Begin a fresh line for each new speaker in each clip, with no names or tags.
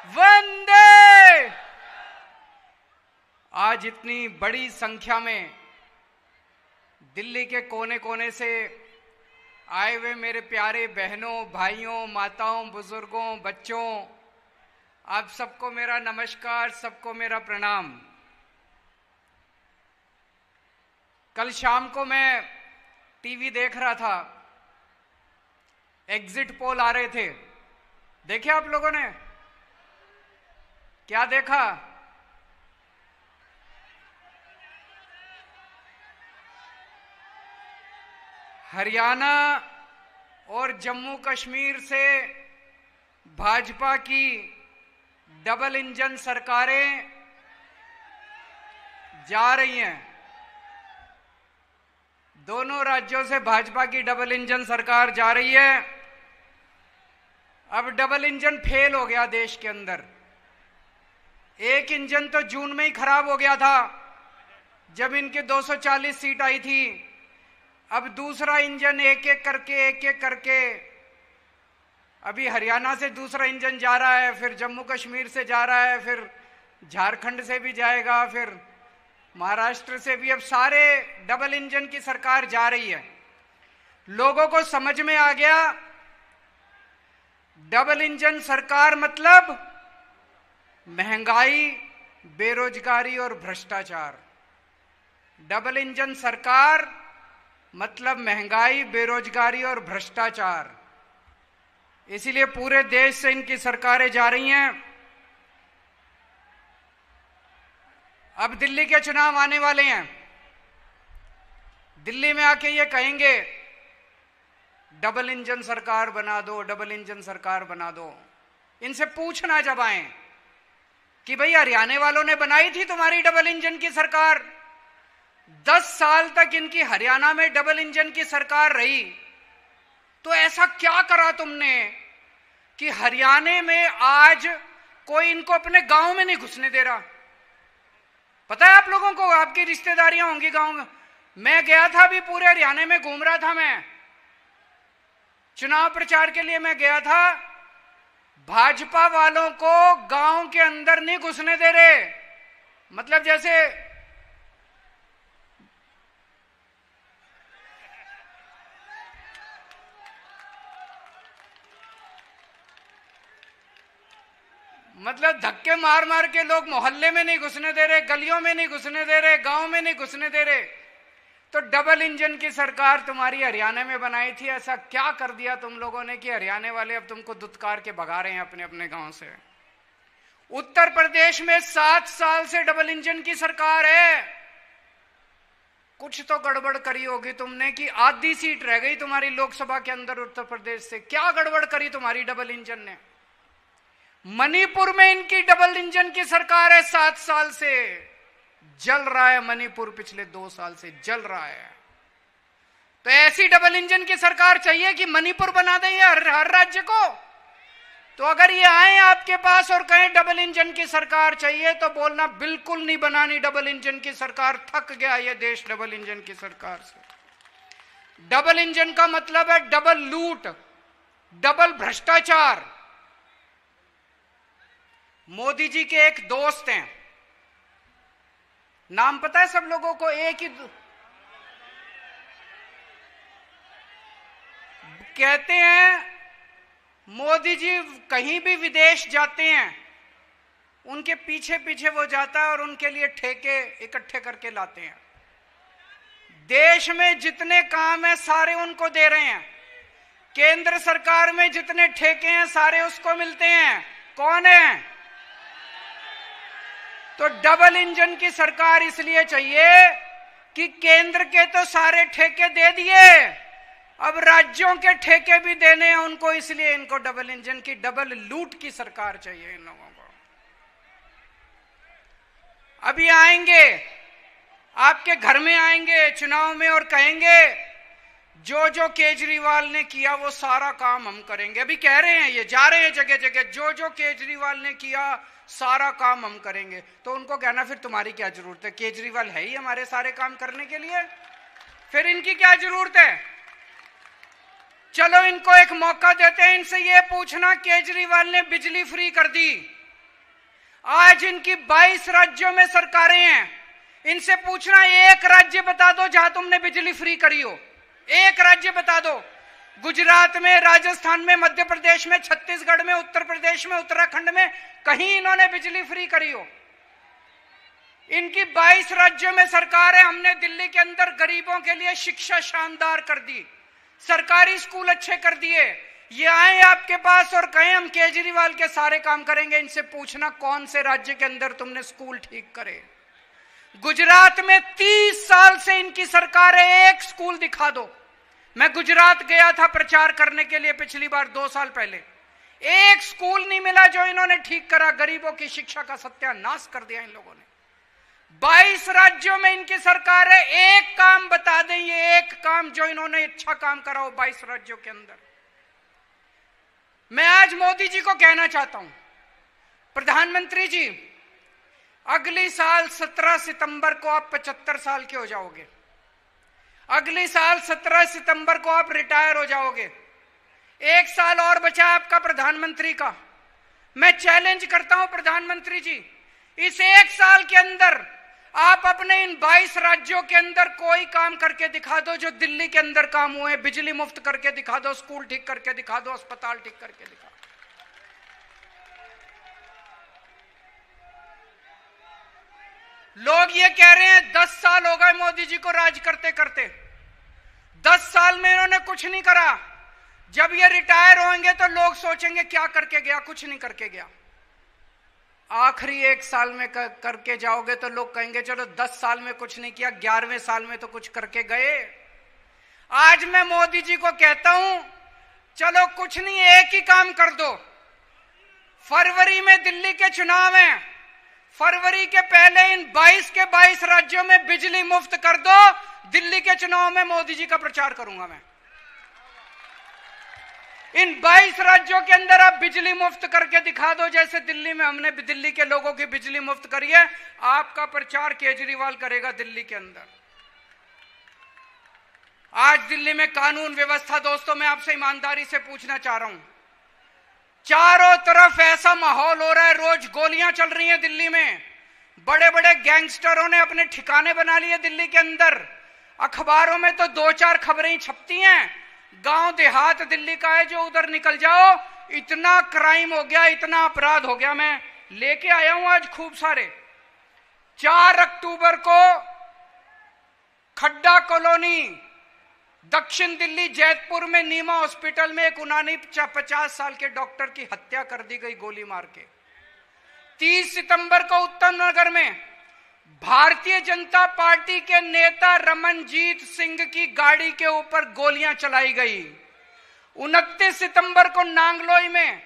वंदे। आज इतनी बड़ी संख्या में दिल्ली के कोने कोने से आए हुए मेरे प्यारे बहनों, भाइयों, माताओं, बुजुर्गों, बच्चों, आप सबको मेरा नमस्कार, सबको मेरा प्रणाम। कल शाम को मैं टीवी देख रहा था, एग्जिट पोल आ रहे थे। देखे आप लोगों ने? क्या देखा? हरियाणा और जम्मू कश्मीर से भाजपा की डबल इंजन सरकारें जा रही हैं। दोनों राज्यों से भाजपा की डबल इंजन सरकार जा रही है। अब डबल इंजन फेल हो गया देश के अंदर। एक इंजन तो जून में ही खराब हो गया था जब इनके 240 सीट आई थी। अब दूसरा इंजन एक एक करके अभी हरियाणा से दूसरा इंजन जा रहा है, फिर जम्मू कश्मीर से जा रहा है, फिर झारखंड से भी जाएगा, फिर महाराष्ट्र से भी। अब सारे डबल इंजन की सरकार जा रही है। लोगों को समझ में आ गया डबल इंजन सरकार मतलब महंगाई, बेरोजगारी और भ्रष्टाचार। डबल इंजन सरकार मतलब महंगाई, बेरोजगारी और भ्रष्टाचार। इसीलिए पूरे देश से इनकी सरकारें जा रही हैं। अब दिल्ली के चुनाव आने वाले हैं। दिल्ली में आके ये कहेंगे डबल इंजन सरकार बना दो, डबल इंजन सरकार बना दो। इनसे पूछना जब आए कि भाई हरियाणा वालों ने बनाई थी तुम्हारी डबल इंजन की सरकार, 10 साल तक इनकी हरियाणा में डबल इंजन की सरकार रही, तो ऐसा क्या करा तुमने कि हरियाणा में आज कोई इनको अपने गांव में नहीं घुसने दे रहा? पता है आप लोगों को, आपकी रिश्तेदारियां होंगी गांव में। मैं गया था, अभी पूरे हरियाणा में घूम रहा था, मैं चुनाव प्रचार के लिए मैं गया था। भाजपा वालों को गांव के अंदर नहीं घुसने दे रहे। मतलब जैसे धक्के मार मार के लोग मोहल्ले में नहीं घुसने दे रहे, गलियों में नहीं घुसने दे रहे, गांव में नहीं घुसने दे रहे। तो डबल इंजन की सरकार तुम्हारी हरियाणा में बनाई थी। ऐसा क्या कर दिया तुम लोगों ने कि हरियाणा वाले अब तुमको दुत्कार के भगा रहे हैं अपने अपने गांव से? उत्तर प्रदेश में 7 साल से डबल इंजन की सरकार है। कुछ तो गड़बड़ करी होगी तुमने कि आधी सीट रह गई तुम्हारी लोकसभा के अंदर उत्तर प्रदेश से। क्या गड़बड़ करी तुम्हारी डबल इंजन ने? मणिपुर में इनकी डबल इंजन की सरकार है। 7 साल से जल रहा है मणिपुर, पिछले 2 साल से जल रहा है। तो ऐसी डबल इंजन की सरकार चाहिए कि मणिपुर बना दें हर राज्य को? तो अगर ये आए आपके पास और कहें डबल इंजन की सरकार चाहिए, तो बोलना बिल्कुल नहीं बनानी डबल इंजन की सरकार। थक गया ये देश डबल इंजन की सरकार से। डबल इंजन का मतलब है डबल लूट, डबल भ्रष्टाचार। मोदी जी के एक दोस्त हैं, नाम पता है सब लोगों को? एक ही कहते हैं मोदी जी कहीं भी विदेश जाते हैं, उनके पीछे पीछे वो जाता है और उनके लिए ठेके इकट्ठे करके लाते हैं। देश में जितने काम है सारे उनको दे रहे हैं। केंद्र सरकार में जितने ठेके हैं सारे उसको मिलते हैं। कौन है? तो डबल इंजन की सरकार इसलिए चाहिए कि केंद्र के तो सारे ठेके दे दिए, अब राज्यों के ठेके भी देने हैं उनको, इसलिए इनको डबल इंजन की, डबल लूट की सरकार चाहिए इन लोगों को। अभी आएंगे आपके घर में, आएंगे चुनाव में और कहेंगे जो जो केजरीवाल ने किया वो सारा काम हम करेंगे। अभी कह रहे हैं, ये जा रहे हैं जगह जगह, जो जो केजरीवाल ने किया सारा काम हम करेंगे। तो उनको कहना फिर तुम्हारी क्या जरूरत है? केजरीवाल है ही हमारे सारे काम करने के लिए, फिर इनकी क्या जरूरत है? चलो इनको एक मौका देते हैं, इनसे ये पूछना केजरीवाल ने बिजली फ्री कर दी, आज इनकी 22 राज्यों में सरकारें हैं। इनसे पूछना, एक राज्य बता दो जहां तुमने बिजली फ्री करी हो। एक राज्य बता दो। गुजरात में, राजस्थान में, मध्य प्रदेश में, छत्तीसगढ़ में, उत्तर प्रदेश में, उत्तराखंड में कहीं इन्होंने बिजली फ्री करी हो? इनकी 22 राज्यों में सरकार है। हमने दिल्ली के अंदर गरीबों के लिए शिक्षा शानदार कर दी, सरकारी स्कूल अच्छे कर दिए। ये आए आपके पास और कहें हम केजरीवाल के सारे काम करेंगे। इनसे पूछना, कौन से राज्य के अंदर तुमने स्कूल ठीक करे? गुजरात में 30 साल से इनकी सरकार है, एक स्कूल दिखा दो। मैं गुजरात गया था प्रचार करने के लिए पिछली बार 2 साल पहले। एक स्कूल नहीं मिला जो इन्होंने ठीक करा। गरीबों की शिक्षा का सत्यानाश कर दिया इन लोगों ने। 22 राज्यों में इनकी सरकार है, एक काम बता दें, ये एक काम जो इन्होंने अच्छा काम करा हो 22 राज्यों के अंदर। मैं आज मोदी जी को कहना चाहता हूं, प्रधानमंत्री जी, अगली साल 17 सितंबर को आप 75 साल के हो जाओगे। अगली साल 17 सितंबर को आप रिटायर हो जाओगे। 1 साल और बचा आपका प्रधानमंत्री का। मैं चैलेंज करता हूं प्रधानमंत्री जी, इस 1 साल के अंदर आप अपने इन 22 राज्यों के अंदर कोई काम करके दिखा दो जो दिल्ली के अंदर काम हुए। बिजली मुफ्त करके दिखा दो, स्कूल ठीक करके दिखा दो, अस्पताल ठीक करके दिखा दो। लोग ये कह रहे हैं 10 साल हो गए मोदी जी को राज करते करते, 10 साल में इन्होंने कुछ नहीं करा। जब ये रिटायर होंगे तो लोग सोचेंगे क्या करके गया, कुछ नहीं करके गया। आखिरी 1 साल में करके जाओगे तो लोग कहेंगे चलो 10 साल में कुछ नहीं किया, 11वें साल में तो कुछ करके गए। आज मैं मोदी जी को कहता हूं, चलो कुछ नहीं, एक ही काम कर दो। फरवरी में दिल्ली के चुनाव हैं, फरवरी के पहले इन 22 के 22 राज्यों में बिजली मुफ्त कर दो। दिल्ली के चुनाव में मोदी जी का प्रचार करूंगा मैं। इन 22 राज्यों के अंदर आप बिजली मुफ्त करके दिखा दो, जैसे दिल्ली में हमने दिल्ली के लोगों की बिजली मुफ्त करी है। आपका प्रचार केजरीवाल करेगा दिल्ली के अंदर। आज दिल्ली में कानून व्यवस्था, दोस्तों मैं आपसे ईमानदारी से पूछना चाह रहा हूं, चारों तरफ ऐसा माहौल हो रहा है, रोज गोलियां चल रही हैं दिल्ली में। बड़े बड़े गैंगस्टरों ने अपने ठिकाने बना लिए दिल्ली के अंदर। अखबारों में तो 2-4 खबरें ही छपती हैं। गांव देहात दिल्ली का है, जो उधर निकल जाओ इतना क्राइम हो गया, इतना अपराध हो गया। मैं लेके आया हूं आज खूब सारे। 4 अक्टूबर को खड्डा कॉलोनी, दक्षिण दिल्ली जैतपुर में नीमा हॉस्पिटल में एक 49 साल के डॉक्टर की हत्या कर दी गई गोली मार के। 30 सितंबर को उत्तम नगर में भारतीय जनता पार्टी के नेता रमनजीत सिंह की गाड़ी के ऊपर गोलियां चलाई गई। 29 सितंबर को नांगलोई में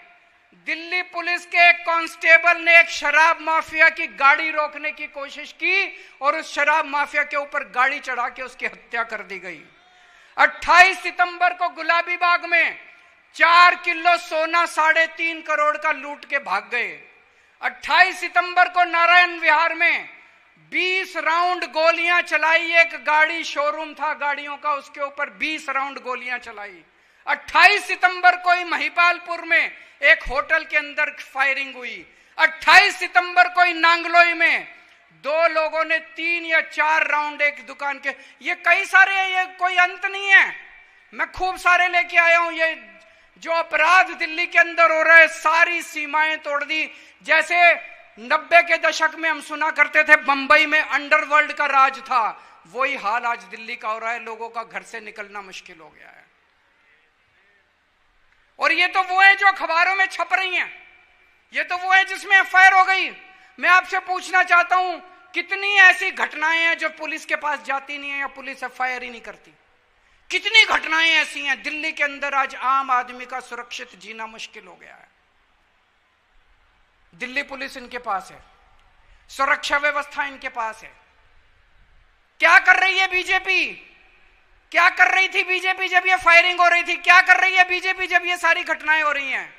दिल्ली पुलिस के एक कांस्टेबल ने एक शराब माफिया की गाड़ी रोकने की कोशिश की और उस शराब माफिया के ऊपर गाड़ी चढ़ा के उसकी हत्या कर दी गई। 28 सितंबर को गुलाबी बाग में 4 किलो सोना 3.5 करोड़ का लूट के भाग गए। 28 सितंबर को नारायण विहार में 20 राउंड गोलियां चलाई। एक गाड़ी शोरूम था गाड़ियों का, उसके ऊपर 20 राउंड गोलियां चलाई। 28 सितंबर को ही महिपालपुर में एक होटल के अंदर फायरिंग हुई। 28 सितंबर को ही नांगलोई में 2 लोगों ने 3 या 4 राउंड एक दुकान के, ये कई सारे हैं, ये कोई अंत नहीं है। मैं खूब सारे लेके आया हूं। ये जो अपराध दिल्ली के अंदर हो रहा है, सारी सीमाएं तोड़ दी। जैसे 90 के दशक में हम सुना करते थे बंबई में अंडरवर्ल्ड का राज था, वही हाल आज दिल्ली का हो रहा है। लोगों का घर से निकलना मुश्किल हो गया है। और ये तो वो है जो अखबारों में छप रही हैं, ये तो वो है जिसमें एफआईआर हो गई। मैं आपसे पूछना चाहता हूं, कितनी ऐसी घटनाएं हैं जो पुलिस के पास जाती नहीं है या पुलिस एफआईआर ही नहीं करती? कितनी घटनाएं ऐसी हैं दिल्ली के अंदर? आज आम आदमी का सुरक्षित जीना मुश्किल हो गया है। दिल्ली पुलिस इनके पास है, सुरक्षा व्यवस्था इनके पास है। क्या कर रही है बीजेपी? क्या कर रही थी बीजेपी जब ये फायरिंग हो रही थी? क्या कर रही है बीजेपी जब ये सारी घटनाएं हो रही हैं?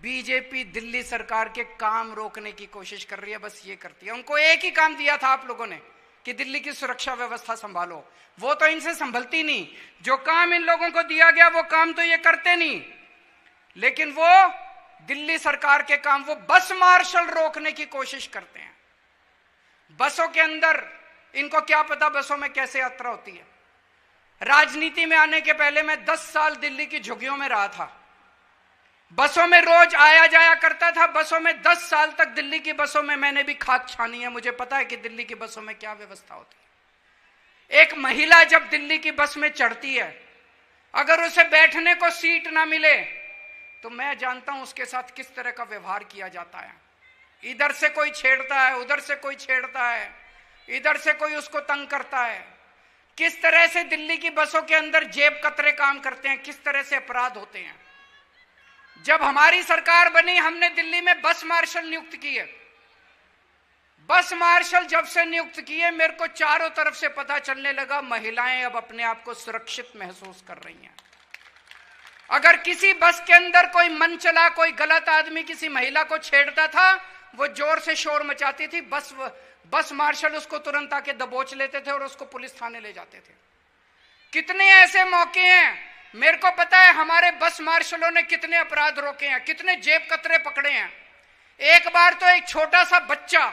बीजेपी दिल्ली सरकार के काम रोकने की कोशिश कर रही है, बस ये करती है। उनको एक ही काम दिया था आप लोगों ने कि दिल्ली की सुरक्षा व्यवस्था संभालो, वो तो इनसे संभलती नहीं। जो काम इन लोगों को दिया गया वो काम तो ये करते नहीं, लेकिन वो दिल्ली सरकार के काम, वो बस मार्शल रोकने की कोशिश करते हैं। बसों के अंदर इनको क्या पता बसों में कैसे यात्रा होती है। राजनीति में आने के पहले मैं 10 साल दिल्ली की झुग्गियों में रहा था। बसों में रोज आया जाया करता था। बसों में 10 साल तक दिल्ली की बसों में मैंने भी खाक छानी है। मुझे पता है कि दिल्ली की बसों में क्या व्यवस्था होती है। एक महिला जब दिल्ली की बस में चढ़ती है, अगर उसे बैठने को सीट ना मिले तो मैं जानता हूं उसके साथ किस तरह का व्यवहार किया जाता है। इधर से कोई छेड़ता है, उधर से कोई छेड़ता है, इधर से कोई उसको तंग करता है। किस तरह से दिल्ली की बसों के अंदर जेब कतरे काम करते हैं, किस तरह से अपराध होते हैं। जब हमारी सरकार बनी, हमने दिल्ली में बस मार्शल नियुक्त किए। बस मार्शल जब से नियुक्त किए, मेरे को चारों तरफ से पता चलने लगा महिलाएं अब अपने आप को सुरक्षित महसूस कर रही हैं। अगर किसी बस के अंदर कोई मन चला, कोई गलत आदमी किसी महिला को छेड़ता था, वो जोर से शोर मचाती थी, बस मार्शल उसको तुरंत आके दबोच लेते थे और उसको पुलिस थाने ले जाते थे। कितने ऐसे मौके हैं, मेरे को पता है हमारे बस मार्शलों ने कितने अपराध रोके हैं, कितने जेब कतरे पकड़े हैं। एक बार तो एक छोटा सा बच्चा,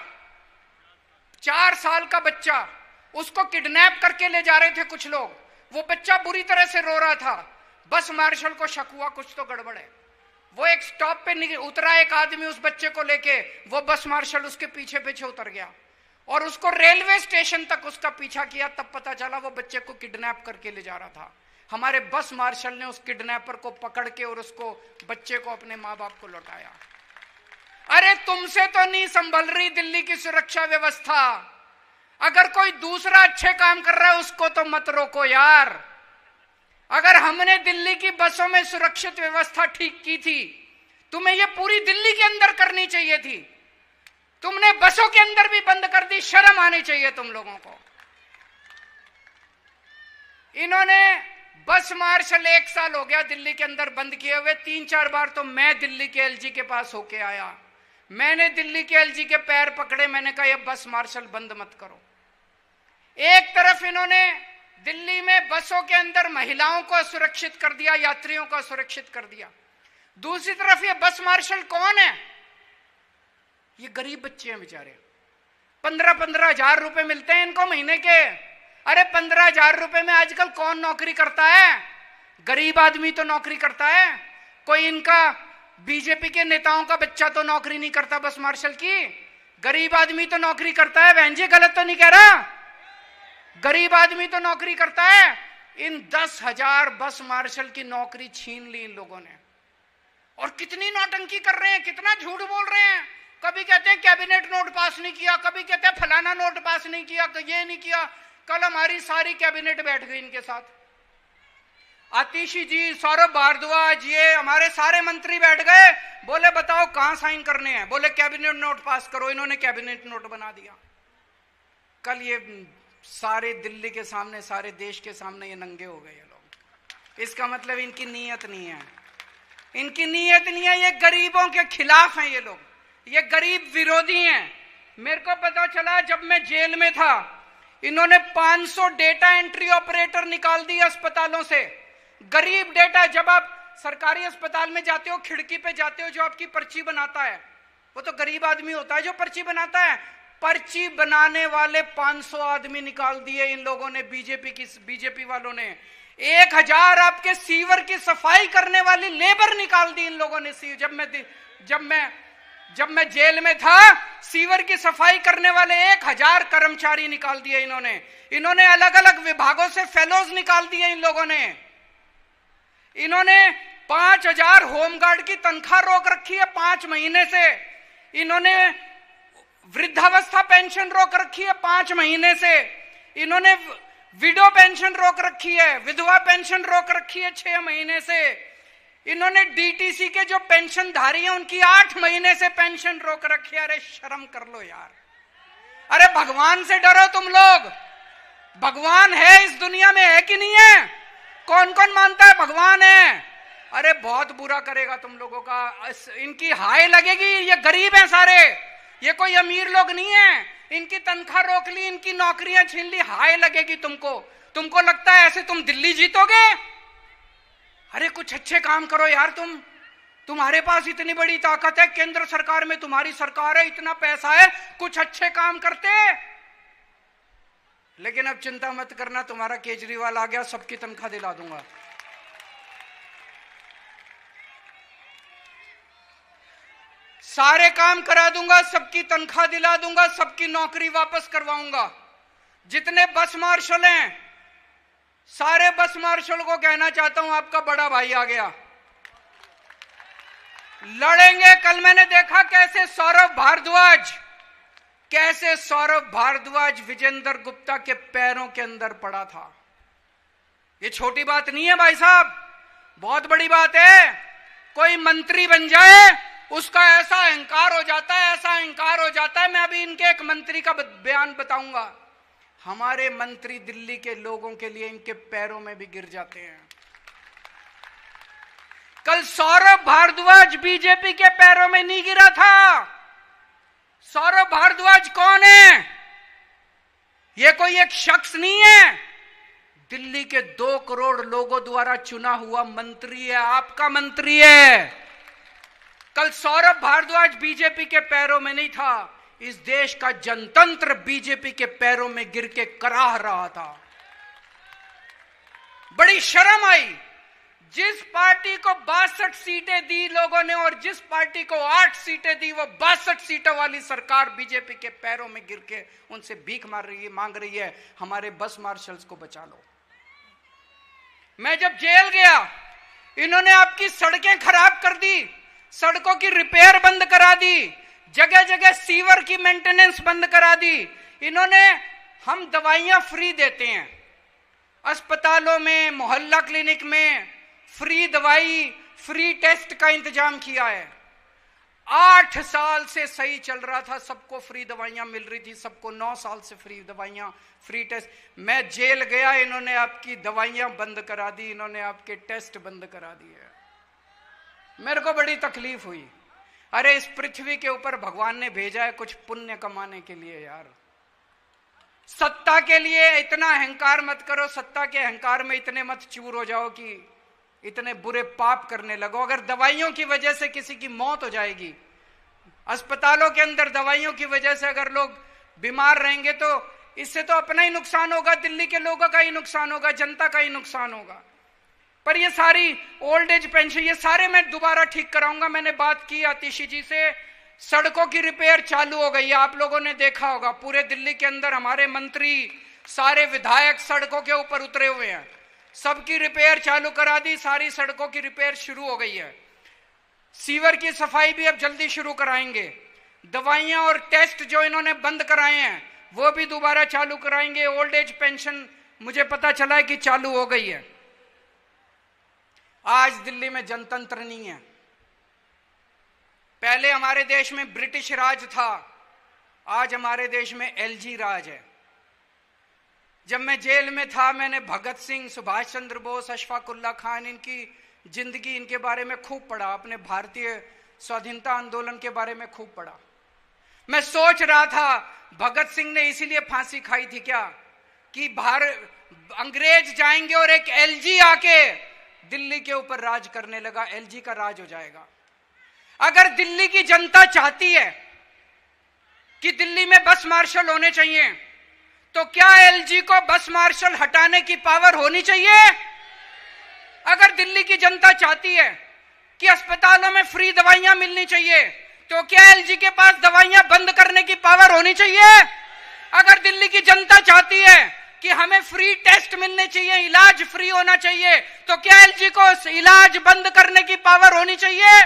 4 साल का बच्चा, उसको किडनैप करके ले जा रहे थे कुछ लोग। वो बच्चा बुरी तरह से रो रहा था। बस मार्शल को शक हुआ कुछ तो गड़बड़ है। वो एक स्टॉप पे उतरा, एक आदमी उस बच्चे को लेके, वो बस मार्शल उसके पीछे पीछे उतर गया और उसको रेलवे स्टेशन तक उसका पीछा किया। तब पता चला वो बच्चे को किडनैप करके ले जा रहा था। हमारे बस मार्शल ने उस किडनैपर को पकड़ के और उसको, बच्चे को, अपने माँ बाप को लौटाया। अरे तुमसे तो नहीं संभल रही दिल्ली की सुरक्षा व्यवस्था। अगर कोई दूसरा अच्छे काम कर रहा है उसको तो मत रोको यार। अगर हमने दिल्ली की बसों में सुरक्षित व्यवस्था ठीक की थी, तुम्हें यह पूरी दिल्ली के अंदर करनी चाहिए थी। तुमने बसों के अंदर भी बंद कर दी। शर्म आनी चाहिए तुम लोगों को। इन्होंने बस मार्शल 1 साल हो गया दिल्ली के अंदर बंद किए हुए। 3-4 बार तो मैं दिल्ली के एलजी के पास होके आया। मैंने दिल्ली के एलजी के पैर पकड़े, मैंने कहा ये बस मार्शल बंद मत करो। एक तरफ इन्होंने दिल्ली में बसों के अंदर महिलाओं को सुरक्षित कर दिया, यात्रियों को सुरक्षित कर दिया। दूसरी तरफ ये बस मार्शल कौन है? ये गरीब बच्चे हैं बेचारे। 15-15 हजार रुपए मिलते हैं इनको महीने के। अरे 15 हजार रुपए में आजकल कौन नौकरी करता है? गरीब आदमी तो नौकरी करता है। कोई इनका बीजेपी के नेताओं का बच्चा तो नौकरी नहीं करता बस मार्शल की। गरीब आदमी तो नौकरी करता है। बहन जी गलत तो नहीं कह रहा? गरीब आदमी तो नौकरी करता है। इन 10,000 बस मार्शल की नौकरी छीन ली इन लोगों ने। और कितनी नौटंकी कर रहे हैं, कितना झूठ बोल रहे हैं। कभी कहते हैं कैबिनेट नोट पास नहीं किया, कभी कहते हैं फलाना नोट पास नहीं किया, ये नहीं किया। कल हमारी सारी कैबिनेट बैठ गई इनके साथ। आतिशी जी, सौरभ भारद्वाज, ये हमारे सारे मंत्री बैठ गए। बोले बताओ कहां साइन करने हैं? बोले कैबिनेट नोट पास करो। इन्होंने कैबिनेट नोट बना दिया। कल ये सारे दिल्ली के सामने, सारे देश के सामने ये नंगे हो गए ये लोग। इसका मतलब इनकी नीयत नहीं है। इनकी नीयत नहीं है। ये गरीबों के खिलाफ हैं ये लोग। ये गरीब विरोधी हैं। मेरे को पता चला जब मैं जेल में था, इन्होंने 500 डेटा एंट्री ऑपरेटर निकाल दिए अस्पतालों से। गरीब डेटा, जब आप सरकारी अस्पताल में जाते हो, खिड़की पे जाते हो, जो आपकी पर्ची बनाता है वो तो गरीब आदमी होता है जो पर्ची बनाता है। पर्ची बनाने वाले 500 आदमी निकाल दिए इन लोगों ने, बीजेपी वालों ने। 1000 आपके सीवर की सफाई करने वाली लेबर निकाल दी इन लोगों ने। जब मैं जेल में था, सीवर की सफाई करने वाले 1000 कर्मचारी निकाल दिए इन्होंने। इन्होंने अलग अलग विभागों से फेलोज निकाल दिए इन लोगों ने। इन्होंने 5000 होमगार्ड की तनख्वाह रोक रखी है 5 महीने से। इन्होंने वृद्धावस्था पेंशन रोक रखी है 5 महीने से। इन्होंने विडो पेंशन रोक रखी है, विधवा पेंशन रोक रखी है 6 महीने से। इन्होंने डीटीसी के जो पेंशनधारी हैं उनकी 8 महीने से पेंशन रोक रखी है। अरे शर्म कर लो यार। अरे भगवान से डरो तुम लोग। भगवान है इस दुनिया में, है कि नहीं है? कौन कौन मानता है भगवान है? अरे बहुत बुरा करेगा तुम लोगों का। इनकी हाय लगेगी। ये गरीब हैं सारे, ये कोई अमीर लोग नहीं है। इनकी तनख्वाह रोक ली, इनकी नौकरियां छीन ली, हाय लगेगी तुमको। तुमको लगता है ऐसे तुम दिल्ली जीतोगे? अरे कुछ अच्छे काम करो यार तुम। तुम्हारे पास इतनी बड़ी ताकत है, केंद्र सरकार में तुम्हारी सरकार है, इतना पैसा है, कुछ अच्छे काम करते। लेकिन अब चिंता मत करना, तुम्हारा केजरीवाल आ गया, सबकी तनख्वाह दिला दूंगा। सारे काम करा दूंगा, सबकी तनख्वाह दिला दूंगा, सबकी नौकरी वापस करवाऊंगा। जितने बस मार्शल हैं, सारे बस मार्शल को कहना चाहता हूं, आपका बड़ा भाई आ गया, लड़ेंगे। कल मैंने देखा कैसे सौरभ भारद्वाज विजेंद्र गुप्ता के पैरों के अंदर पड़ा था। ये छोटी बात नहीं है भाई साहब, बहुत बड़ी बात है। कोई मंत्री बन जाए, उसका ऐसा अहंकार हो जाता है, मैं अभी इनके एक मंत्री का बयान बताऊंगा। हमारे मंत्री दिल्ली के लोगों के लिए इनके पैरों में भी गिर जाते हैं। कल सौरभ भारद्वाज बीजेपी के पैरों में नहीं गिरा था। सौरभ भारद्वाज कौन है? यह कोई एक शख्स नहीं है, दिल्ली के 2 करोड़ लोगों द्वारा चुना हुआ मंत्री है, आपका मंत्री है। कल सौरभ भारद्वाज बीजेपी के पैरों में नहीं था, इस देश का जनतंत्र बीजेपी के पैरों में गिर के कराह रहा था। बड़ी शर्म आई, जिस पार्टी को 62 सीटें दी लोगों ने और जिस पार्टी को 8 सीटें दी, वो 62 सीटों वाली सरकार बीजेपी के पैरों में गिर के उनसे भीख मांग रही है, हमारे बस मार्शल्स को बचा लो। मैं जब जेल गया, इन्होंने आपकी सड़कें खराब कर दी, सड़कों की रिपेयर बंद करा दी, जगह जगह सीवर की मेंटेनेंस बंद करा दी। इन्होंने, हम दवाइयां फ्री देते हैं अस्पतालों में, मोहल्ला क्लिनिक में, फ्री दवाई, फ्री टेस्ट का इंतजाम किया है। 8 साल से सही चल रहा था, सबको फ्री दवाइयां मिल रही थी, सबको 9 साल से फ्री दवाइयां, फ्री टेस्ट। मैं जेल गया, इन्होंने आपकी दवाइयां बंद करा दी, इन्होंने आपके टेस्ट बंद करा दिए। मेरे को बड़ी तकलीफ हुई। अरे इस पृथ्वी के ऊपर भगवान ने भेजा है कुछ पुण्य कमाने के लिए यार। सत्ता के लिए इतना अहंकार मत करो, सत्ता के अहंकार में इतने मत चूर हो जाओ कि इतने बुरे पाप करने लगो। अगर दवाइयों की वजह से किसी की मौत हो जाएगी, अस्पतालों के अंदर दवाइयों की वजह से अगर लोग बीमार रहेंगे, तो इससे तो अपना ही नुकसान होगा, दिल्ली के लोगों का ही नुकसान होगा, जनता का ही नुकसान होगा। पर ये सारी ओल्ड एज पेंशन, ये सारे मैं दोबारा ठीक कराऊंगा। मैंने बात की आतिशी जी से, सड़कों की रिपेयर चालू हो गई है, आप लोगों ने देखा होगा पूरे दिल्ली के अंदर हमारे मंत्री, सारे विधायक सड़कों के ऊपर उतरे हुए हैं, सबकी रिपेयर चालू करा दी, सारी सड़कों की रिपेयर शुरू हो गई है। सीवर की सफाई भी अब जल्दी शुरू कराएंगे। दवाइयां और टेस्ट जो इन्होंने बंद कराए हैं वो भी दोबारा चालू कराएंगे। ओल्ड एज पेंशन मुझे पता चला है कि चालू हो गई है। आज दिल्ली में जनतंत्र नहीं है। पहले हमारे देश में ब्रिटिश राज था, आज हमारे देश में एलजी राज है। जब मैं जेल में था, मैंने भगत सिंह, सुभाष चंद्र बोस, अशफाक उल्लाह खान, इनकी जिंदगी, इनके बारे में खूब पढ़ा, अपने भारतीय स्वाधीनता आंदोलन के बारे में खूब पढ़ा। मैं सोच रहा था भगत सिंह ने इसीलिए फांसी खाई थी क्या, कि अंग्रेज जाएंगे और एक एलजी आके दिल्ली के ऊपर राज करने लगा, एलजी का राज हो जाएगा। अगर दिल्ली की जनता चाहती है कि दिल्ली में बस मार्शल होने चाहिए, तो क्या एलजी को बस मार्शल हटाने की पावर होनी चाहिए? अगर दिल्ली की जनता चाहती है कि अस्पतालों में फ्री दवाइयां मिलनी चाहिए, तो क्या एलजी के पास दवाइयां बंद करने की पावर होनी चाहिए? अगर दिल्ली की जनता चाहती है कि हमें फ्री टेस्ट मिलने चाहिए, इलाज फ्री होना चाहिए, तो क्या एलजी को इलाज बंद करने की पावर होनी चाहिए?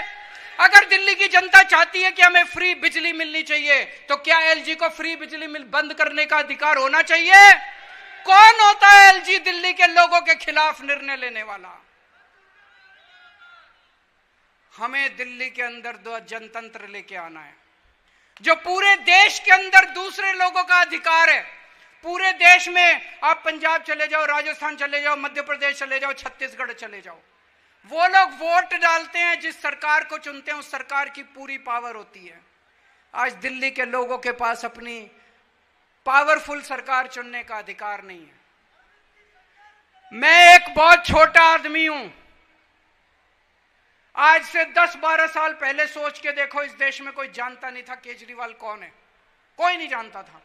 अगर दिल्ली की जनता चाहती है कि हमें फ्री बिजली मिलनी चाहिए, तो क्या एलजी को फ्री बिजली बंद करने का अधिकार होना चाहिए? कौन होता है एलजी दिल्ली के लोगों के खिलाफ निर्णय लेने वाला? हमें दिल्ली के अंदर दो जनतंत्र लेके आना है, जो पूरे देश के अंदर दूसरे लोगों का अधिकार है। पूरे देश में आप पंजाब चले जाओ, राजस्थान चले जाओ, मध्य प्रदेश चले जाओ, छत्तीसगढ़ चले जाओ, वो लोग वोट डालते हैं, जिस सरकार को चुनते हैं उस सरकार की पूरी पावर होती है। आज दिल्ली के लोगों के पास अपनी पावरफुल सरकार चुनने का अधिकार नहीं है। मैं एक बहुत छोटा आदमी हूं, आज से 10-12 साल पहले सोच के देखो, इस देश में कोई जानता नहीं था केजरीवाल कौन है, कोई नहीं जानता था।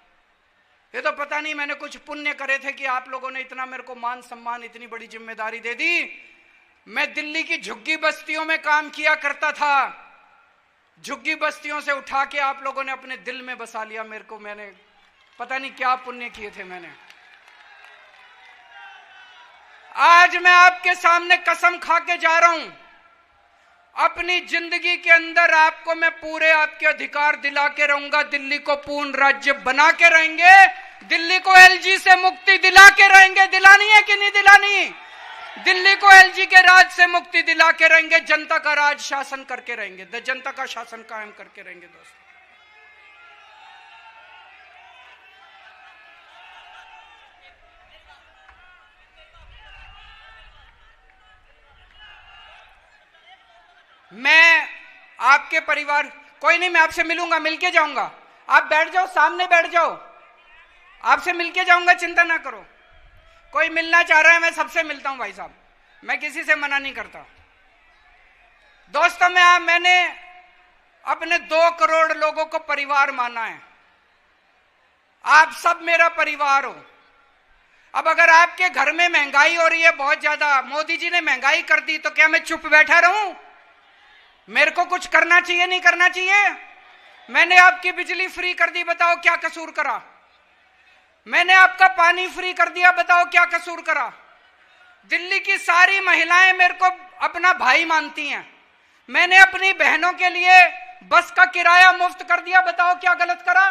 ये तो पता नहीं मैंने कुछ पुण्य करे थे कि आप लोगों ने इतना मेरे को मान सम्मान, इतनी बड़ी जिम्मेदारी दे दी। मैं दिल्ली की झुग्गी बस्तियों में काम किया करता था, झुग्गी बस्तियों से उठा के आप लोगों ने अपने दिल में बसा लिया मेरे को। मैंने पता नहीं क्या पुण्य किए थे मैंने। आज मैं आपके सामने कसम खा के जा रहा हूं, अपनी जिंदगी के अंदर आपको मैं पूरे आपके अधिकार दिला के रहूंगा। दिल्ली को पूर्ण राज्य बना के रहेंगे, दिल्ली को एलजी से मुक्ति दिला के रहेंगे। दिलानी है कि नहीं दिलानी? दिल्ली को एलजी के राज से मुक्ति दिला के रहेंगे, जनता का राज शासन करके रहेंगे, जनता का शासन कायम करके रहेंगे। दोस्तों, मैं आपके परिवार, कोई नहीं, मैं आपसे मिलूंगा, मिलके जाऊंगा। आप बैठ जाओ, सामने बैठ जाओ, आपसे मिलके जाऊंगा, चिंता ना करो। कोई मिलना चाह रहा है, मैं सबसे मिलता हूं भाई साहब, मैं किसी से मना नहीं करता। दोस्तों, मैंने अपने 2 करोड़ लोगों को परिवार माना है। आप सब मेरा परिवार हो। अब अगर आपके घर में महंगाई हो रही है बहुत ज्यादा, मोदी जी ने महंगाई कर दी, तो क्या मैं चुप बैठा रहूं? मेरे को कुछ करना चाहिए, नहीं करना चाहिए? मैंने आपकी बिजली फ्री कर दी, बताओ क्या कसूर करा? मैंने आपका पानी फ्री कर दिया, बताओ क्या कसूर करा? दिल्ली की सारी महिलाएं मेरे को अपना भाई मानती हैं। मैंने अपनी बहनों के लिए बस का किराया मुफ्त कर दिया, बताओ क्या गलत करा?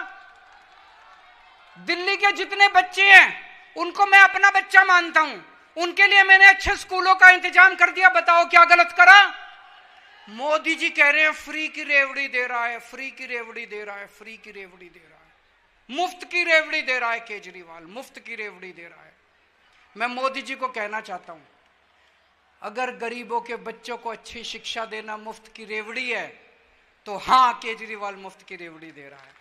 दिल्ली के जितने बच्चे हैं उनको मैं अपना बच्चा मानता हूं, उनके लिए मैंने अच्छे स्कूलों का इंतजाम कर दिया, बताओ क्या गलत करा? मोदी जी कह रहे हैं फ्री की रेवड़ी दे रहा है, फ्री की रेवड़ी दे रहा है, फ्री की रेवड़ी दे रहा है, मुफ्त की रेवड़ी दे रहा है केजरीवाल, मुफ्त की रेवड़ी दे रहा है। मैं मोदी जी को कहना चाहता हूं, अगर गरीबों के बच्चों को अच्छी शिक्षा देना मुफ्त की रेवड़ी है, तो हां, केजरीवाल मुफ्त की रेवड़ी दे रहा है।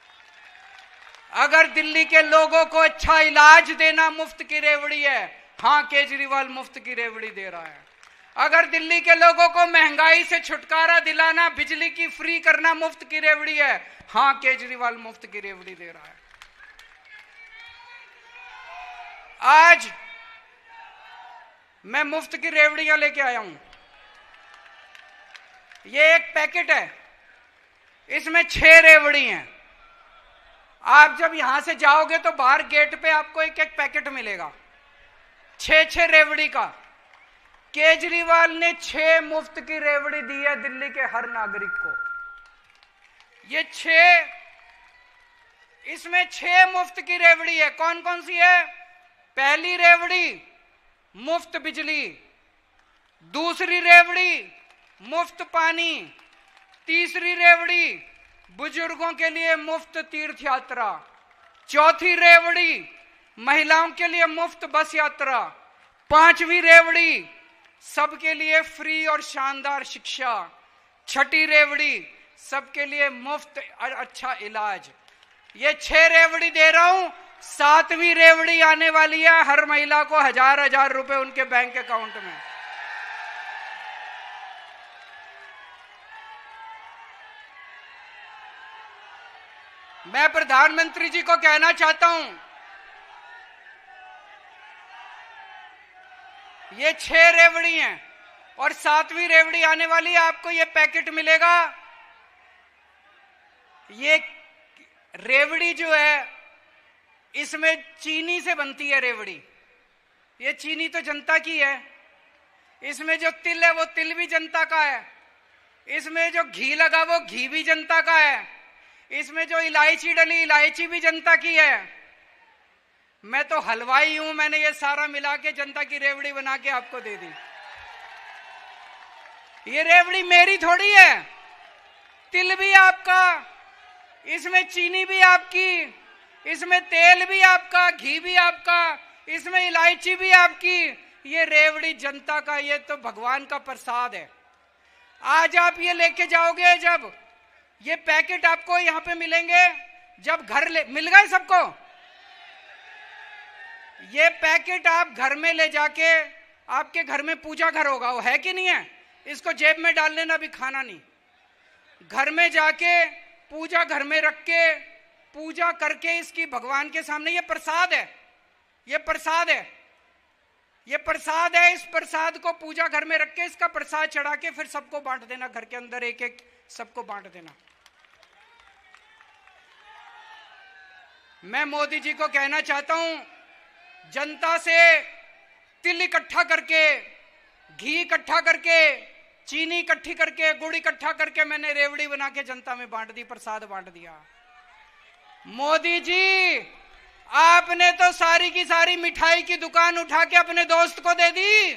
अगर दिल्ली के लोगों को अच्छा इलाज देना मुफ्त की रेवड़ी है, हां, केजरीवाल मुफ्त की रेवड़ी दे रहा है। अगर दिल्ली के लोगों को महंगाई से छुटकारा दिलाना, बिजली की फ्री करना मुफ्त की रेवड़ी है, हां, केजरीवाल मुफ्त की रेवड़ी दे रहा है। आज मैं मुफ्त की रेवड़ियां लेके आया हूं। ये एक पैकेट है, इसमें 6 रेवड़ी हैं। आप जब यहां से जाओगे तो बाहर गेट पे आपको एक एक पैकेट मिलेगा, 6 रेवड़ी का। केजरीवाल ने 6 मुफ्त की रेवड़ी दी है दिल्ली के हर नागरिक को। ये 6, इसमें 6 मुफ्त की रेवड़ी है। कौन कौन सी है? पहली रेवड़ी मुफ्त बिजली, दूसरी रेवड़ी मुफ्त पानी, तीसरी रेवड़ी बुजुर्गों के लिए मुफ्त तीर्थ यात्रा, चौथी रेवड़ी महिलाओं के लिए मुफ्त बस यात्रा, 5वीं रेवड़ी सबके लिए फ्री और शानदार शिक्षा, 6ठी रेवड़ी सबके लिए मुफ्त अच्छा इलाज। ये 6 रेवड़ी दे रहा हूं। 7वीं रेवड़ी आने वाली है, हर महिला को 1000-1000 रुपए उनके बैंक अकाउंट में। मैं प्रधानमंत्री जी को कहना चाहता हूं, ये 6 रेवड़ी हैं और 7वीं रेवड़ी आने वाली है। आपको ये पैकेट मिलेगा। ये रेवड़ी जो है, इसमें चीनी से बनती है रेवड़ी। ये चीनी तो जनता की है। इसमें जो तिल है वो तिल भी जनता का है। इसमें जो घी लगा वो घी भी जनता का है। इसमें जो इलायची डली इलायची भी जनता की है। मैं तो हलवाई हूं, मैंने ये सारा मिला के जनता की रेवड़ी बना के आपको दे दी। ये रेवड़ी मेरी थोड़ी है। तिल भी आपका, इसमें चीनी भी आपकी, इसमें तेल भी आपका, घी भी आपका, इसमें इलायची भी आपकी। ये रेवड़ी जनता का, ये तो भगवान का प्रसाद है। आज आप ये लेके जाओगे, जब ये पैकेट आपको यहां पे मिलेंगे, जब घर मिल गए सबको, ये पैकेट आप घर में ले जाके, आपके घर में पूजा घर होगा, वो है कि नहीं है? इसको जेब में डाल लेना, भी खाना नहीं। घर में जाके पूजा घर में रख के पूजा करके इसकी भगवान के सामने, ये प्रसाद है, ये प्रसाद है, ये प्रसाद है। इस प्रसाद को पूजा घर में रख के इसका प्रसाद चढ़ा के फिर सबको बांट देना, घर के अंदर एक एक सबको बांट देना। मैं मोदी जी को कहना चाहता हूं, जनता से तिल इकट्ठा करके, घी इकट्ठा करके, चीनी इकट्ठी करके, गुड़ इकट्ठा करके मैंने रेवड़ी बना के जनता में बांट दी, प्रसाद बांट दिया। मोदी जी, आपने तो सारी की सारी मिठाई की दुकान उठा के अपने दोस्त को दे दी।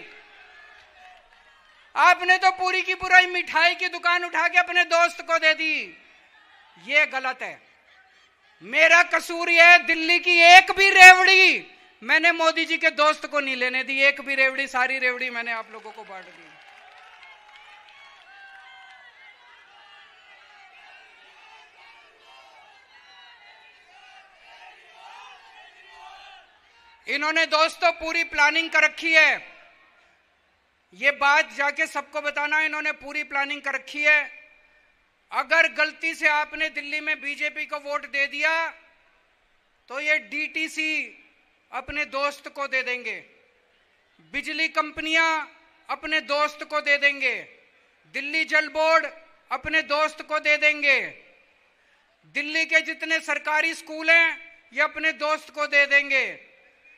आपने तो पूरी की पूरी मिठाई की दुकान उठा के अपने दोस्त को दे दी। ये गलत है। मेरा कसूर यह है, दिल्ली की एक भी रेवड़ी मैंने मोदी जी के दोस्त को नहीं लेने दी, एक भी रेवड़ी, सारी रेवड़ी मैंने आप लोगों को बांट दी। इन्होंने दोस्तों पूरी प्लानिंग कर रखी है, ये बात जाके सबको बताना, इन्होंने पूरी प्लानिंग कर रखी है। अगर गलती से आपने दिल्ली में बीजेपी को वोट दे दिया तो ये डीटीसी अपने दोस्त को दे देंगे, बिजली कंपनियां अपने दोस्त को दे देंगे, दिल्ली जल बोर्ड अपने दोस्त को दे देंगे, दिल्ली के जितने सरकारी स्कूल हैं ये अपने दोस्त को दे देंगे,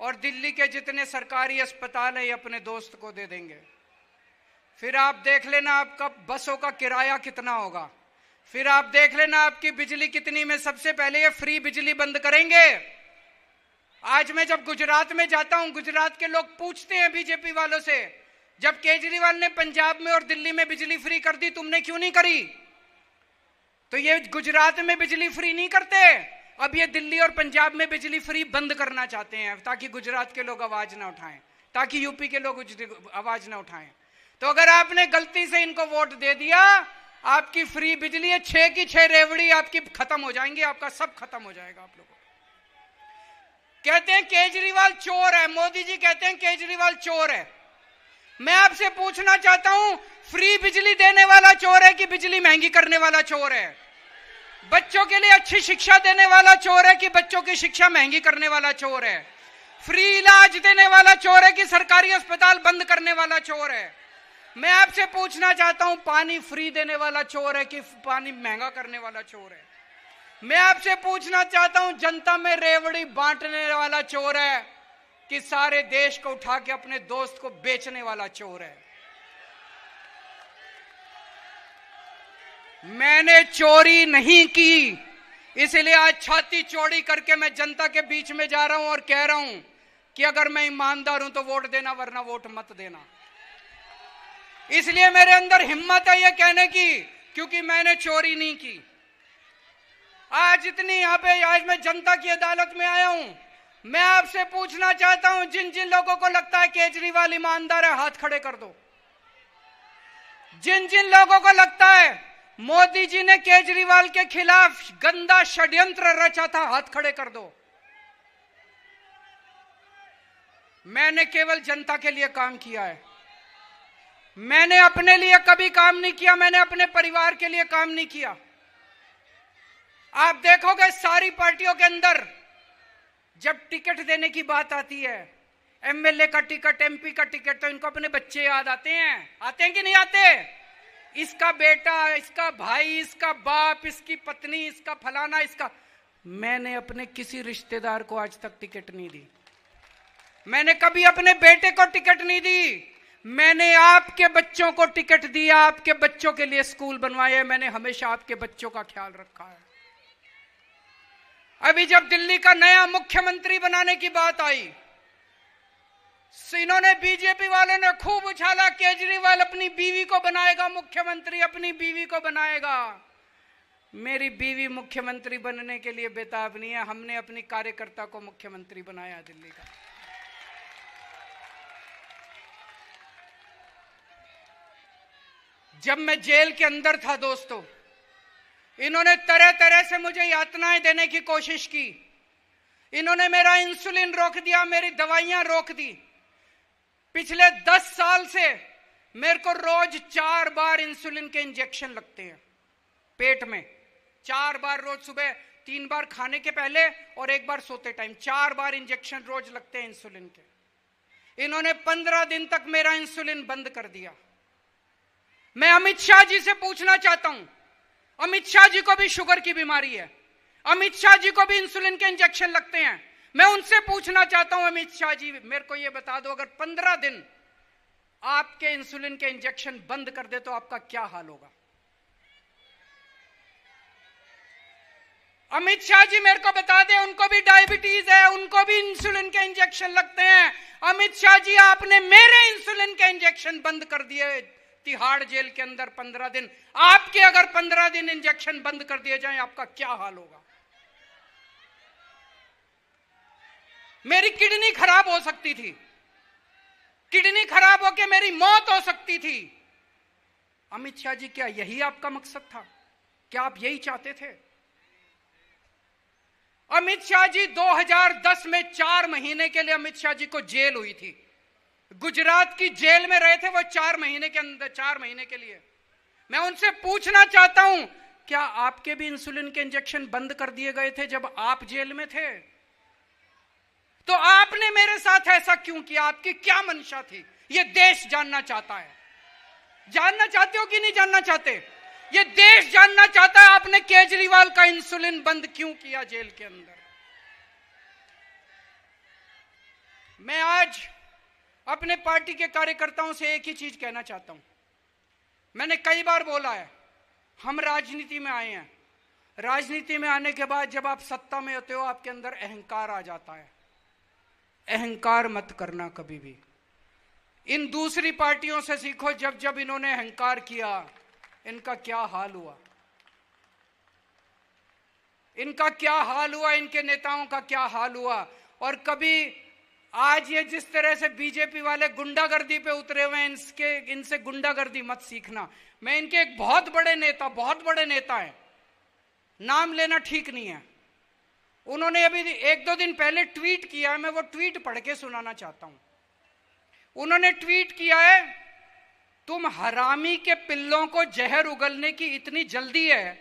और दिल्ली के जितने सरकारी अस्पताल हैं ये अपने दोस्त को दे देंगे। फिर आप देख लेना आपका बसों का किराया कितना होगा, फिर आप देख लेना आपकी बिजली कितनी में। सबसे पहले ये फ्री बिजली बंद करेंगे। आज मैं जब गुजरात में जाता हूं, गुजरात के लोग पूछते हैं बीजेपी वालों से, जब केजरीवाल ने पंजाब में और दिल्ली में बिजली फ्री कर दी, तुमने क्यों नहीं करी? तो ये गुजरात में बिजली फ्री नहीं करते, अब ये दिल्ली और पंजाब में बिजली फ्री बंद करना चाहते हैं, ताकि गुजरात के लोग आवाज ना उठाएं, ताकि यूपी के लोग आवाज ना उठाएं। तो अगर आपने गलती से इनको वोट दे दिया, आपकी फ्री बिजली है, 6 की 6 रेवड़ी आपकी खत्म हो जाएंगी, आपका सब खत्म हो जाएगा। आप लोगों कहते हैं केजरीवाल चोर है, मोदी जी कहते हैं केजरीवाल चोर है। मैं आपसे पूछना चाहता हूं, फ्री बिजली देने वाला चोर है कि बिजली महंगी करने वाला चोर है? बच्चों के लिए अच्छी शिक्षा देने वाला चोर है कि बच्चों की शिक्षा महंगी करने वाला चोर है? फ्री इलाज देने वाला चोर है कि सरकारी अस्पताल बंद करने वाला चोर है? मैं आपसे पूछना चाहता हूं, पानी फ्री देने वाला चोर है कि पानी महंगा करने वाला चोर है? मैं आपसे पूछना चाहता हूं, जनता में रेवड़ी बांटने वाला चोर है कि सारे देश को उठा के अपने दोस्त को बेचने वाला चोर है? मैंने चोरी नहीं की, इसलिए आज छाती चौड़ी करके मैं जनता के बीच में जा रहा हूं और कह रहा हूं कि अगर मैं ईमानदार हूं तो वोट देना, वरना वोट मत देना। इसलिए मेरे अंदर हिम्मत है ये कहने की, क्योंकि मैंने चोरी नहीं की। आज इतनी यहां पे, आज मैं जनता की अदालत में आया हूं। मैं आपसे पूछना चाहता हूं, जिन जिन लोगों को लगता है केजरीवाल ईमानदार है, हाथ खड़े कर दो। जिन जिन लोगों को लगता है मोदी जी ने केजरीवाल के खिलाफ गंदा षड्यंत्र रचा था, हाथ खड़े कर दो। मैंने केवल जनता के लिए काम किया है, मैंने अपने लिए कभी काम नहीं किया, मैंने अपने परिवार के लिए काम नहीं किया। आप देखोगे सारी पार्टियों के अंदर जब टिकट देने की बात आती है, एमएलए का टिकट, एमपी का टिकट, तो इनको अपने बच्चे याद आते हैं कि नहीं आते? इसका बेटा, इसका भाई, इसका बाप, इसकी पत्नी, इसका फलाना, इसका। मैंने अपने किसी रिश्तेदार को आज तक टिकट नहीं दी, मैंने कभी अपने बेटे को टिकट नहीं दी। मैंने आपके बच्चों को टिकट दिया, आपके बच्चों के लिए स्कूल बनवाए, मैंने हमेशा आपके बच्चों का ख्याल रखा है। अभी जब दिल्ली का नया मुख्यमंत्री बनाने की बात आई, इन्होंने बीजेपी वालों ने खूब उछाला, केजरीवाल अपनी बीवी को बनाएगा मुख्यमंत्री, अपनी बीवी को बनाएगा। मेरी बीवी मुख्यमंत्री बनने के लिए बेताब नहीं है, हमने अपनी कार्यकर्ता को मुख्यमंत्री बनाया दिल्ली का। जब मैं जेल के अंदर था दोस्तों, इन्होंने तरह तरह से मुझे यातनाएं देने की कोशिश की। इन्होंने मेरा इंसुलिन रोक दिया, मेरी दवाइयां रोक दी। पिछले 10 साल से मेरे को रोज 4 बार इंसुलिन के इंजेक्शन लगते हैं पेट में, 4 बार रोज, सुबह 3 बार खाने के पहले और 1 बार सोते टाइम, 4 बार इंजेक्शन रोज लगते हैं इंसुलिन के। इन्होंने 15 दिन तक मेरा इंसुलिन बंद कर दिया। मैं अमित शाह जी से पूछना चाहता हूं, अमित शाह जी को भी शुगर की बीमारी है, अमित शाह जी को भी इंसुलिन के इंजेक्शन लगते हैं। मैं उनसे पूछना चाहता हूं, अमित शाह जी मेरे को यह बता दो, अगर 15 दिन आपके इंसुलिन के इंजेक्शन बंद कर दे तो आपका क्या हाल होगा? अमित शाह जी मेरे को बता दे, उनको भी डायबिटीज है, उनको भी इंसुलिन के इंजेक्शन लगते हैं। अमित शाह जी आपने मेरे इंसुलिन के इंजेक्शन बंद कर दिए तिहाड़ जेल के अंदर 15 दिन। आपके अगर 15 दिन इंजेक्शन बंद कर दिए जाएं, आपका क्या हाल होगा? मेरी किडनी खराब हो सकती थी, किडनी खराब होकर मेरी मौत हो सकती थी। अमित शाह जी क्या यही आपका मकसद था? क्या आप यही चाहते थे? अमित शाह जी 2010 में 4 महीने के लिए अमित शाह जी को जेल हुई थी, गुजरात की जेल में रहे थे वो 4 महीने के अंदर, 4 महीने के लिए। मैं उनसे पूछना चाहता हूं, क्या आपके भी इंसुलिन के इंजेक्शन बंद कर दिए गए थे जब आप जेल में थे? तो आपने मेरे साथ ऐसा क्यों किया? आपकी क्या मंशा थी? ये देश जानना चाहता है। जानना चाहते हो कि नहीं जानना चाहते? ये देश जानना चाहता है आपने केजरीवाल का इंसुलिन बंद क्यों किया जेल के अंदर। मैं आज अपने पार्टी के कार्यकर्ताओं से एक ही चीज कहना चाहता हूं। मैंने कई बार बोला है, हम राजनीति में आए हैं, राजनीति में आने के बाद जब आप सत्ता में होते हो आपके अंदर अहंकार आ जाता है। अहंकार मत करना कभी भी। इन दूसरी पार्टियों से सीखो, जब जब इन्होंने अहंकार किया इनका क्या हाल हुआ, इनका क्या हाल हुआ, इनके नेताओं का क्या हाल हुआ। और कभी आज ये जिस तरह से बीजेपी वाले गुंडागर्दी पे उतरे हुए हैं, इनसे गुंडागर्दी मत सीखना। मैं इनके एक बहुत बड़े नेता हैं, नाम लेना ठीक नहीं है, उन्होंने अभी 1-2 दिन पहले ट्वीट किया है, मैं वो ट्वीट पढ़ के सुनाना चाहता हूं। उन्होंने ट्वीट किया है, तुम हरामी के पिल्लों को जहर उगलने की इतनी जल्दी है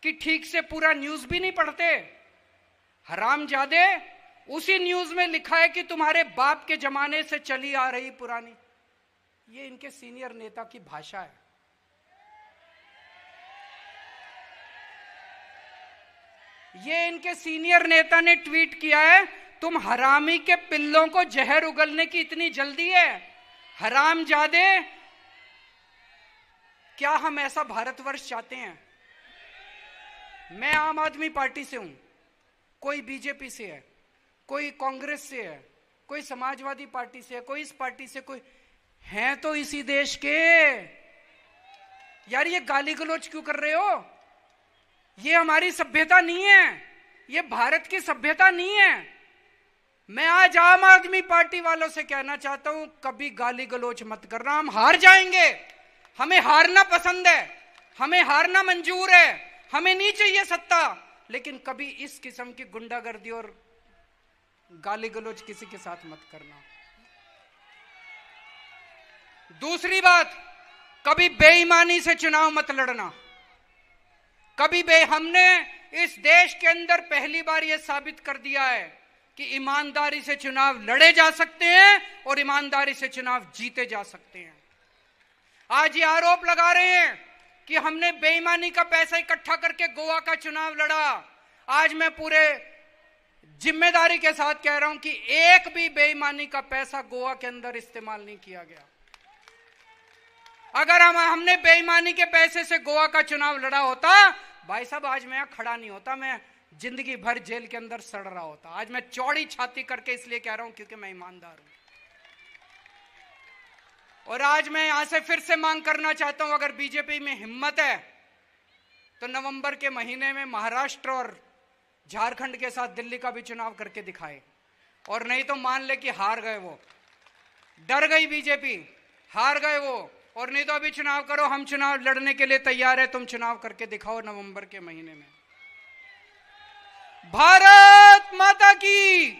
कि ठीक से पूरा न्यूज भी नहीं पढ़ते। हरामजादे, उसी न्यूज में लिखा है कि तुम्हारे बाप के जमाने से चली आ रही पुरानी। ये इनके सीनियर नेता की भाषा है। ये इनके सीनियर नेता ने ट्वीट किया है, तुम हरामी के पिल्लों को जहर उगलने की इतनी जल्दी है। हरामजादे, क्या हम ऐसा भारतवर्ष चाहते हैं? मैं आम आदमी पार्टी से हूं, कोई बीजेपी से है, कोई कांग्रेस से है, कोई समाजवादी पार्टी से है, कोई इस पार्टी से, कोई है तो इसी देश के। यार ये गाली गलौज क्यों कर रहे हो? ये हमारी सभ्यता नहीं है, ये भारत की सभ्यता नहीं है। मैं आज आम आदमी पार्टी वालों से कहना चाहता हूं, कभी गाली गलौज मत करना। हम हार जाएंगे, हमें हारना पसंद है, हमें हारना मंजूर है, हमें नहीं चाहिए सत्ता, लेकिन कभी इस किस्म की गुंडागर्दी और गाली गलौज किसी के साथ मत करना। दूसरी बात, कभी बेईमानी से चुनाव मत लड़ना। हमने इस देश के अंदर पहली बार यह साबित कर दिया है कि ईमानदारी से चुनाव लड़े जा सकते हैं और ईमानदारी से चुनाव जीते जा सकते हैं। आज ये आरोप लगा रहे हैं कि हमने बेईमानी का पैसा इकट्ठा करके गोवा का चुनाव लड़ा। आज मैं पूरे जिम्मेदारी के साथ कह रहा हूं कि एक भी बेईमानी का पैसा गोवा के अंदर इस्तेमाल नहीं किया गया। अगर हमने बेईमानी के पैसे से गोवा का चुनाव लड़ा होता, भाई साहब आज मैं खड़ा नहीं होता, मैं जिंदगी भर जेल के अंदर सड़ रहा होता। आज मैं चौड़ी छाती करके इसलिए कह रहा हूं क्योंकि मैं ईमानदार हूं। और आज मैं यहां से फिर से मांग करना चाहता हूं, अगर बीजेपी में हिम्मत है तो नवंबर के महीने में महाराष्ट्र और झारखंड के साथ दिल्ली का भी चुनाव करके दिखाए। और नहीं तो मान ले कि हार गए, वो डर गई बीजेपी, हार गए वो। और नहीं तो अभी चुनाव करो, हम चुनाव लड़ने के लिए तैयार है, तुम चुनाव करके दिखाओ नवंबर के महीने में। भारत माता की